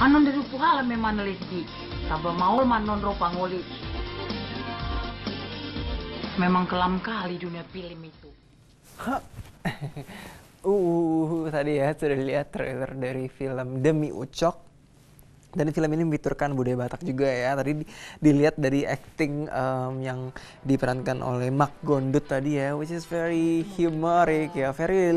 Anon dari puhala memang neliti. Taba mau manon ro pangoli. Memang kelam kali dunia film itu. Tadi ya sudah lihat trailer dari film Demi Ucok. Dan film ini memfiturkan budaya Batak juga ya. Tadi dilihat dari acting yang diperankan oleh Mak Gondut tadi ya, which is very humoric ya, very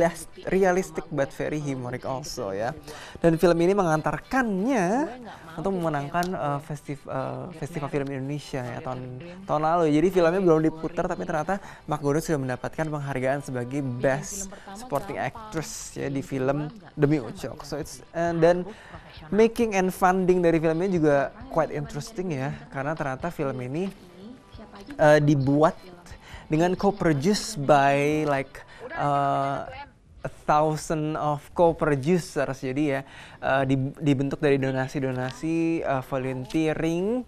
realistic but very humoric also ya. Dan film ini mengantarkannya untuk memenangkan festival film Indonesia ya tahun lalu. Jadi filmnya belum diputar tapi ternyata Mak Gondut sudah mendapatkan penghargaan sebagai Best Supporting Actress ya di film Demi Ucok. So dan making and funding dari filmnya juga quite interesting ya, karena ternyata film ini dibuat dengan co-produced by like 1,000 of co-producers. Jadi ya dibentuk dari donasi-donasi volunteering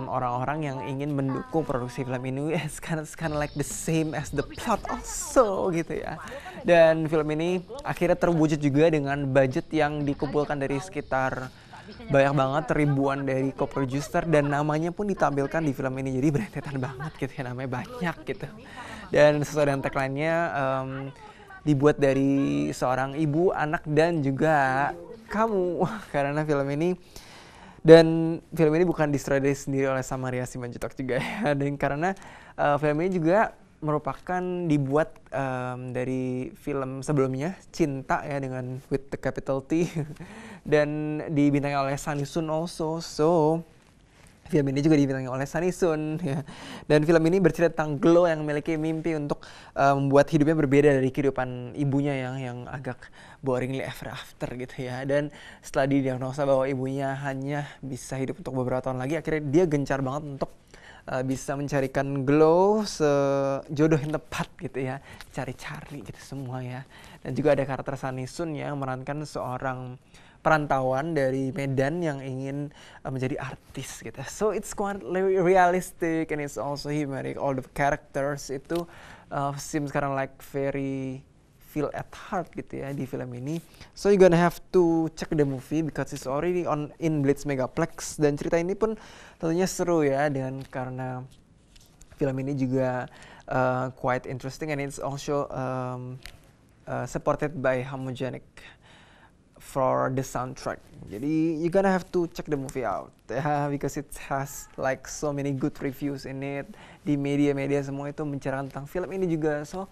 orang-orang yang ingin mendukung produksi film ini. It's kind of like the same as the plot also gitu ya. Dan film ini akhirnya terwujud juga dengan budget yang dikumpulkan dari sekitar banyak banget, ribuan dari co-producer, dan namanya pun ditampilkan di film ini. Jadi berentetan banget gitu ya, namanya banyak gitu. Dan sesuai dengan tagline-nya dibuat dari seorang ibu, anak, dan juga kamu. Karena film ini bukan disutradarai sendiri oleh Samaria Simanjuntak juga ya. Dan karena film ini juga merupakan dibuat dari film sebelumnya, Cinta ya, dengan with the capital T. Dan dibintangi oleh Sunny Sun also. So film ini juga dibintangi oleh Sunny Sun ya. Dan film ini bercerita tentang Glow yang memiliki mimpi untuk membuat hidupnya berbeda dari kehidupan ibunya yang agak boringly ever after gitu ya. Dan setelah didiagnosa bahwa ibunya hanya bisa hidup untuk beberapa tahun lagi, akhirnya dia gencar banget untuk bisa mencarikan Glow sejodoh yang tepat gitu ya. Cari-cari gitu semua ya. Dan juga ada karakter Sunny Sun yang memerankan seorang perantauan dari Medan yang ingin menjadi artis gitu. So it's quite realistic and it's also humoric. All the characters itu seems sekarang like very feel at heart gitu ya di film ini. So you gonna have to check the movie because it's already on in Blitz Megaplex. Dan cerita ini pun tentunya seru ya, dengan karena film ini juga quite interesting and it's also supported by Homogenic for the soundtrack. Jadi you gonna have to check the movie out ya, because it has like so many good reviews in it. Di media-media semua itu menceritakan tentang film ini juga. So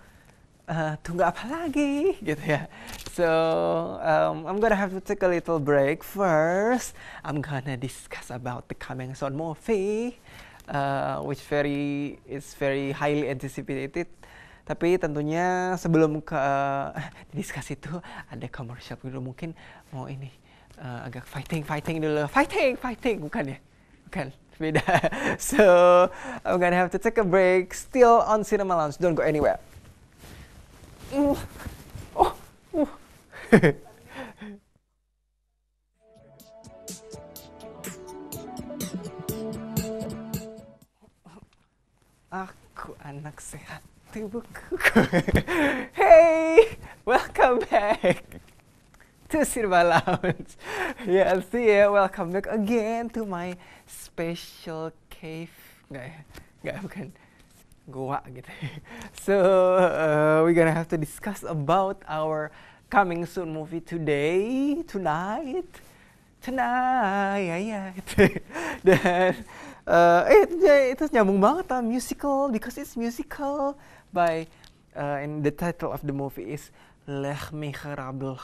tunggu apa lagi gitu ya. So I'm gonna have to take a little break first. I'm gonna discuss about the coming soon movie, which is very highly anticipated. Tapi tentunya sebelum ke diskusi itu ada commercial dulu, mungkin mau ini agak fighting dulu. Fighting bukan ya? Bukan, beda. So I'm gonna have to take a break. Still on Cinema Lounge, don't go anywhere. Aku anak sehat tubuhku. Hey, welcome back to Cinema Lounge. Yeah, see ya. Welcome back again to my special cave. Bukan gua gitu. So we're gonna have to discuss about our coming soon movie tonight. Ya. Dan itu nyambung banget musical, because it's musical by and the title of the movie is Les Misérables.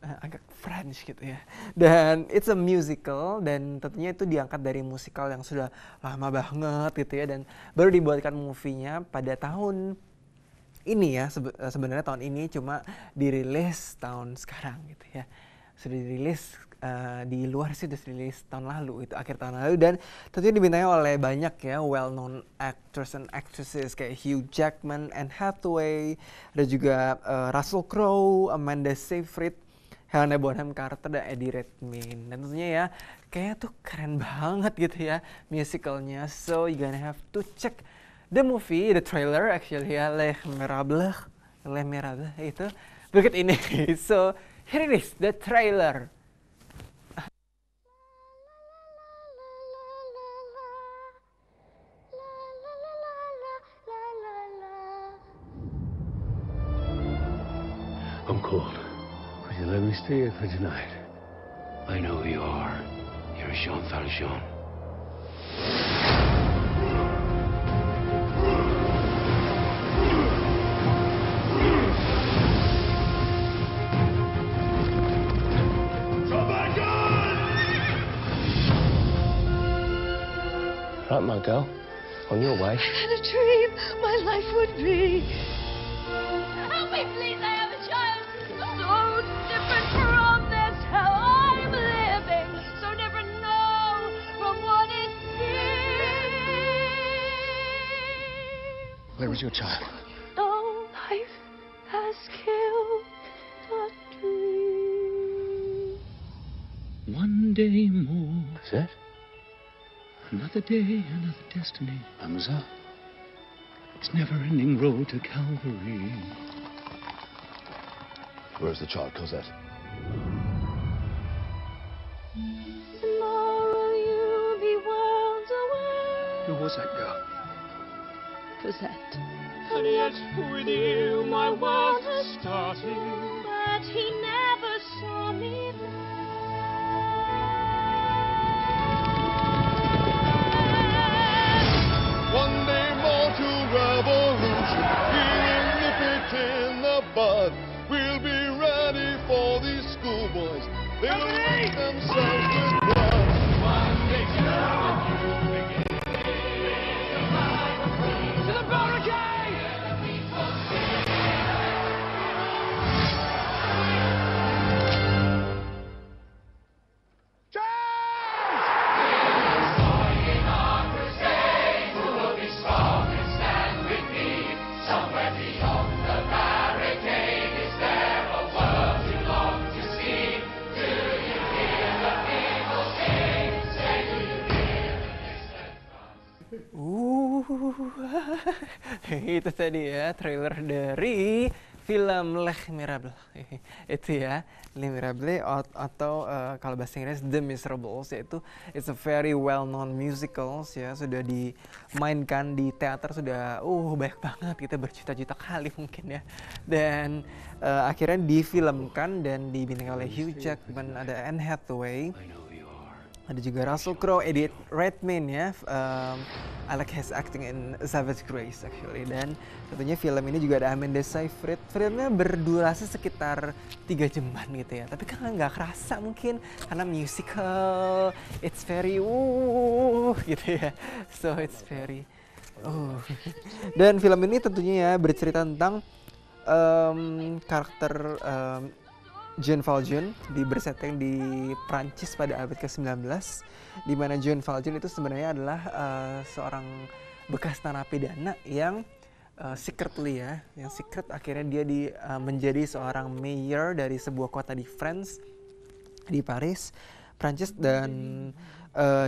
Agak French gitu ya. Dan it's a musical, dan tentunya itu diangkat dari musikal yang sudah lama banget gitu ya, dan baru dibuatkan movie-nya pada tahun ini ya. Sebenarnya tahun ini, cuma dirilis tahun sekarang gitu ya. Sudah dirilis di luar sih, sudah dirilis tahun lalu, itu akhir tahun lalu. Dan tentunya dibintangi oleh banyak ya well known actors and actresses kayak Hugh Jackman, Anne Hathaway, ada juga Russell Crowe, Amanda Seyfried, Helena Bonham Carter, dan Eddie Redmayne. Dan tentunya ya kayaknya tuh keren banget gitu ya musicalnya. So you gonna have to check the movie, the trailer actually ya, Les Misérables itu berikut ini. So here it is, the trailer. I'm cold. Would you let me stay here for tonight? I know who you are. You're Jean Valjean. Right, my girl. On your way. I had a dream my life would be. Help me, please, I have a child. So different from this, how I'm living. So different now from what it seems. Where is your child? No life has killed the dream. One day more. Is it? Another day, another destiny. Mademoiselle? It's never-ending road to Calvary. Where's the child, Cosette? Tomorrow you'll be worlds away. Who was that girl? Cosette. And yet with you my world has started. But he never saw me there. One day more to revolution. We will nip it in the bud. We'll be ready for these schoolboys. They will rid themselves with blood. One day to the barricade! Itu tadi ya trailer dari film Les Miserables. Itu ya, Les Miserables atau kalau bahasa Inggris The Miserables, yaitu it's a very well known musicals ya, sudah dimainkan di teater sudah banyak banget, kita berjuta-juta kali mungkin ya. Dan akhirnya difilmkan dan dibintangi oleh Hugh Jackman, ada Anne Hathaway. Ada juga Russell Crowe, Eddie Redmayne ya. I like his acting in Savage Grace actually. Dan tentunya film ini juga ada Amanda Seyfried. Filmnya berdurasi sekitar 3 jaman gitu ya. Tapi kan nggak kerasa mungkin karena musical. It's very gitu ya. So it's very Dan film ini tentunya ya bercerita tentang karakter Jean Valjean bersetting di Prancis pada abad ke-19, di mana Jean Valjean itu sebenarnya adalah seorang bekas narapidana yang secretly ya, yang secret akhirnya dia menjadi seorang mayor dari sebuah kota di France, di Paris, Prancis, dan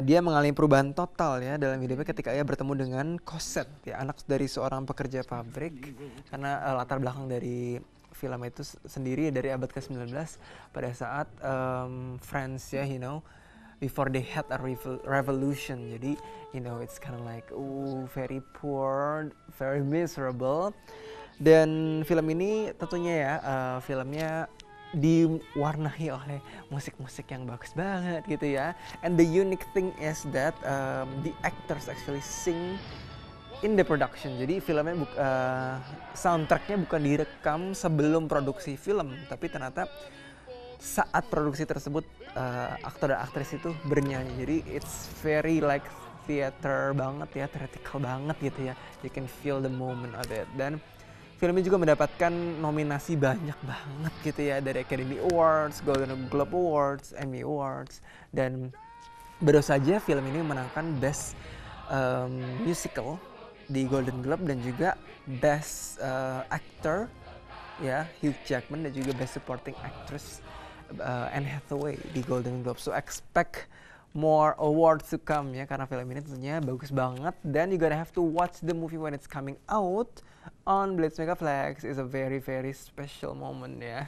dia mengalami perubahan total ya dalam hidupnya ketika ia bertemu dengan Cosette, ya, anak dari seorang pekerja pabrik, karena latar belakang dari film itu sendiri dari abad ke-19 pada saat France ya, before they had a revolution. Jadi, it's kind of like very poor, very miserable. Dan film ini tentunya ya, filmnya diwarnai oleh musik-musik yang bagus banget gitu ya. And the unique thing is that the actors actually sing in the production. Jadi filmnya soundtracknya bukan direkam sebelum produksi film, tapi ternyata saat produksi tersebut aktor dan aktris itu bernyanyi. Jadi it's very like theater banget ya, theatrical banget gitu ya. You can feel the moment of it. Dan filmnya juga mendapatkan nominasi banyak banget gitu ya, dari Academy Awards, Golden Globe Awards, Emmy Awards, dan baru saja film ini menangkan Best Musical di Golden Globe dan juga Best Actor ya, Hugh Jackman, dan juga Best Supporting Actress Anne Hathaway di Golden Globe. So expect more awards to come ya, karena film ini tentunya bagus banget, dan you gotta have to watch the movie when it's coming out on Blitz Megaplex. It's a very very special moment ya.